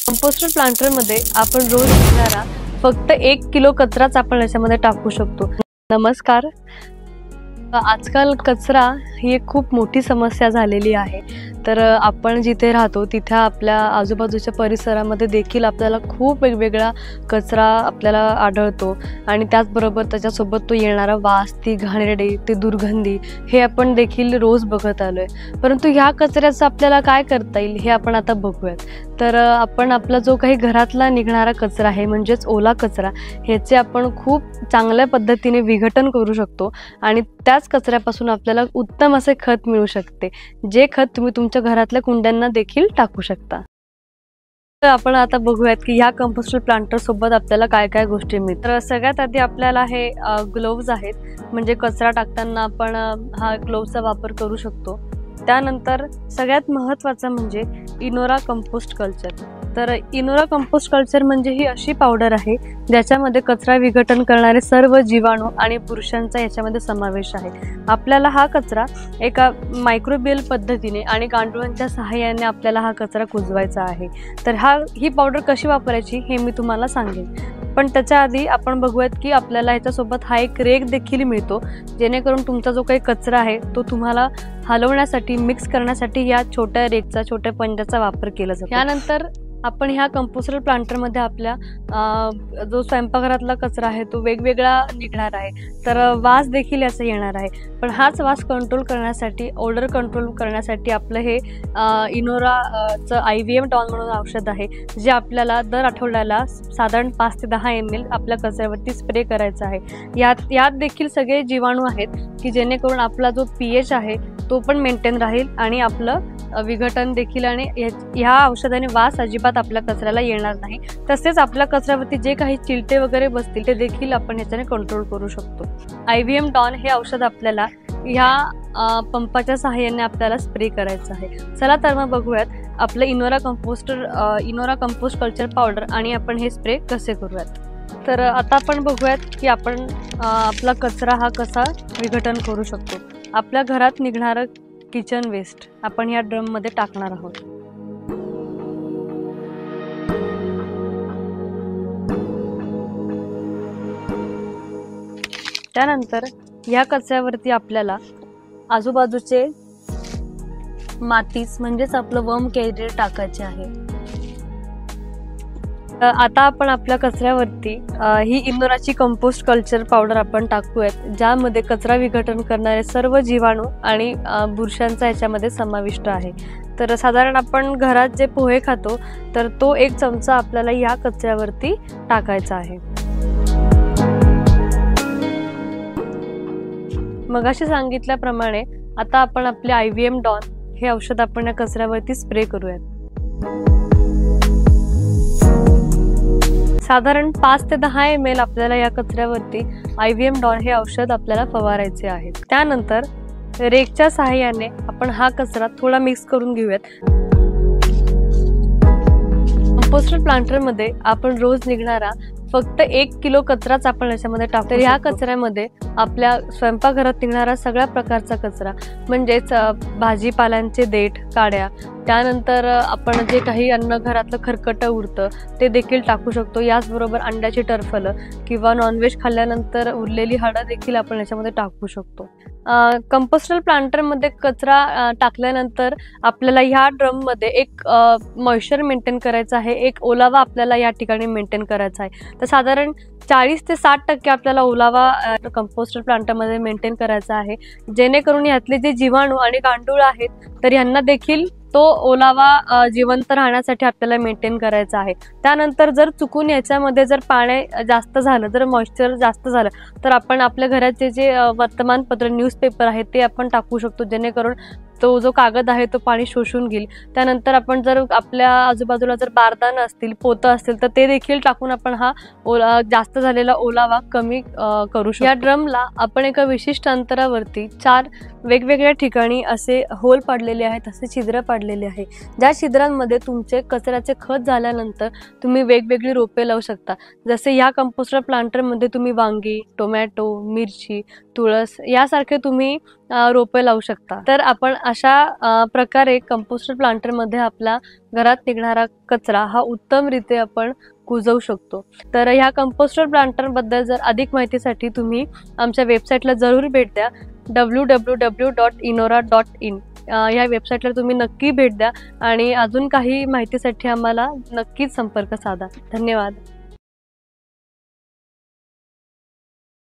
Composter प्लांटरमध्ये आपण रोज निघणारा फक्त 1 किलो कचराच आपण याच्यामध्ये टाकू शकतो। नमस्कार। आजकाल कचरा ही एक खूप मोठी समस्या झालेली आहे। तर आपण जिथे राहतो तिथे आपल्या आजूबाजूच्या परिसरामध्ये देखील आपल्याला खूप वेगवेगळा कचरा आपल्याला आढळतो आणि त्याचबरोबर त्याच्यासोबत तो येणारा वास, ती घाणेरडी, ती दुर्गंधी हे आपण देखील रोज बघत आलोय। परंतु ह्या कचऱ्याचं आपल्याला काय करता येईल हे आपण आता बघूयात। तर आपण आपला जो काही घरातला निघणारा कचरा आहे म्हणजेच ओला कचरा ह्याचे आपण खूप चांगल्या पद्धतीने विघटन करू शकतो आणि त्याच कचऱ्यापासून आपल्याला उत्तम असे खत मिळू शकते, जे खत तुम्ही तुमच्या घरातल्या कुंड्यांना देखील टाकू शकता। तर आपण आता बघूयात की ह्या कंपोस्टर प्लांटर सोबत आपल्याला काय काय गोष्टी मिळतात। तर सगळ्यात आधी आपल्याला हे ग्लोव्ज आहेत, म्हणजे कचरा टाकताना आपण हा ग्लोव्जचा वापर करू शकतो। त्यानंतर सगळ्यात महत्त्वाचं म्हणजे इनोरा कंपोस्ट कल्चर। तर इनोरा कंपोस्ट कल्चर म्हणजे ही अशी पावडर आहे ज्याच्यामध्ये कचरा विघटन करणारे सर्व जीवाणू आणि बुरशांचा याच्यामध्ये समावेश आहे। आपल्याला हा कचरा एका मायक्रोबियल पद्धतीने आणि गांडुळांच्या सहाय्याने आपल्याला हा कचरा कुजवायचा आहे। तर ही पावडर कशी वापरायची हे मी तुम्हाला सांगेन, पण त्याच्या आधी आपण बघूयात की आपल्याला याच्यासोबत हा एक रेक देखील मिळतो, जेणेकरून तुमचा जो काही कचरा आहे तो तुम्हाला हलवण्यासाठी, मिक्स करण्यासाठी या छोट्या रेकचा, छोट्या पंजाचा वापर केला जातो। यानंतर आपण ह्या कंपोस्टर प्लांटरमध्ये आपल्या जो स्वयंपाकघरातला कचरा आहे तो वेगवेगळा निघणार आहे, तर वास देखील याचा येणार आहे। पण हाच वास कंट्रोल करण्यासाठी, ओडर कंट्रोल करण्यासाठी आपलं हे इनोराचं IVM डॉन म्हणून औषध आहे, जे आपल्याला दर आठवड्याला साधारण 5 ते 10 ml आपल्या कचऱ्यावरती स्प्रे करायचं आहे। यात देखील सगळे जीवाणू आहेत की जेणेकरून आपला जो pH आहे तो पण मेंटेन राहील आणि आपलं विघटन देखील, आणि ह्या औषधाने वास अजिबात आपल्या कचऱ्याला येणार नाही। तसेच आपल्या कचऱ्यावरती जे काही चिलटे वगैरे बसतील ते देखील आपण ह्याच्याने कंट्रोल करू शकतो। IVM डॉन हे औषध आपल्याला ह्या पंपाच्या सहाय्याने आपल्याला स्प्रे करायचं आहे। चला तर मग बघूयात आपलं इनोरा कंपोस्ट कल्चर पावडर आणि आपण हे स्प्रे कसे करूयात। तर आता आपण बघूयात की आपण आपला कचरा हा कसा विघटन करू शकतो। आपल्या घरात निघणारं किचन वेस्ट आपण या ड्रम मध्ये टाकणार आहोत। त्यानंतर या कचऱ्यावरती आपल्याला आजूबाजूचे मातीच म्हणजेच आपलं वर्म कॅरियर टाकायचे आहे। आता आपण आपल्या कचऱ्यावरती ही इनोराची कंपोस्ट कल्चर पावडर आपण टाकूयात, ज्यामध्ये कचरा विघटन करणारे सर्व जीवाणू आणि बुरशांचा याच्यामध्ये समाविष्ट आहे। तर साधारण आपण घरात जे पोहे खातो तर तो 1 चमचा आपल्याला या कचऱ्यावरती टाकायचा आहे। मगाशी सांगितल्याप्रमाणे आता आपण आपले IVM डॉन हे औषध आपण या कचऱ्यावरती स्प्रे करूयात। साधारण 5 ते 10 ml आपल्याला या कचऱ्यावरती IVM डॉन हे औषध आपल्याला फवारायचे आहे। त्यानंतर रेकच्या सहाय्याने आपण हा कचरा थोडा मिक्स करून घेऊयात। कंपोस्टर प्लांटरमध्ये आपण रोज निघणारा फक्त 1 किलो कचराच आपण याच्यामध्ये टाकतो। तर या कचऱ्यामध्ये आपल्या स्वयंपाकघरात निघणारा सगळ्या प्रकारचा कचरा म्हणजेच भाजीपाल्यांचे देठ, काड्या, त्यानंतर आपण जे काही अन्न घरातलं खरकटं उरतं ते देखील टाकू शकतो। याचबरोबर अंड्याची टरफलं किंवा नॉनव्हेज खाल्ल्यानंतर उरलेली हाडं देखील आपण याच्यामध्ये टाकू शकतो। कंपोस्टर प्लांटरमध्ये कचरा टाकल्यानंतर आपल्याला ह्या ड्रममध्ये एक मॉइश्चर मेंटेन करायचं आहे, एक ओलावा आपल्याला या ठिकाणी मेंटेन करायचा आहे। तर साधारण 40 ते 60% आपल्याला ओलावा कंपोस्टर प्लांटरमध्ये मेंटेन करायचा आहे, जेणेकरून यातले जे जीवाणू आणि गांडूळ आहेत तर यांना देखील तो ओलावा जिवंत राहण्यासाठी आपल्याला मेंटेन करायचा आहे। त्यानंतर जर चुकून याच्यामध्ये जर पाणी जास्त झालं, जर मॉइश्चर जास्त झालं तर आपण आपल्या घराचे जे वर्तमानपत्र, न्यूजपेपर आहे ते आपण टाकू शकतो, जेणेकरून तो जो कागद आहे तो पाणी शोषून घेईल। त्यानंतर आपण जर आपल्या आजूबाजूला जर बारदान असतील, पोतं असतील तर ते देखील टाकून आपण हा जास्त झालेला ओलावा कमी करू शकतो। या ड्रमला आपण एका विशिष्ट अंतरावरती 4 वेगवेगळ्या ठिकाणी असे होल पाडलेले आहेत, असे छिद्र पाडलेले आहे, ज्या छिद्रांमध्ये तुमचे कचऱ्याचे खत झाल्यानंतर तुम्ही वेगवेगळी रोपे लावू शकता। जसे या कंपोस्टर प्लांटरमध्ये तुम्ही वांगी, टोमॅटो, मिरची, तुळस यासारखे तुम्ही रोपे लावू शकता। तर आपण अशा प्रकारे कंपोस्टर प्लांटरमध्ये आपला घरात निघणारा कचरा हा उत्तमरीत्या आपण कुजवू शकतो। तर ह्या कंपोस्टर प्लांटर बद्दल जर अधिक माहितीसाठी तुम्ही आमच्या वेबसाईटला जरूर भेट द्या, www.enora.in या वेबसाईटला तुम्ही नक्की भेट द्या आणि अजून काही माहितीसाठी आम्हाला नक्कीच संपर्क साधा। धन्यवाद।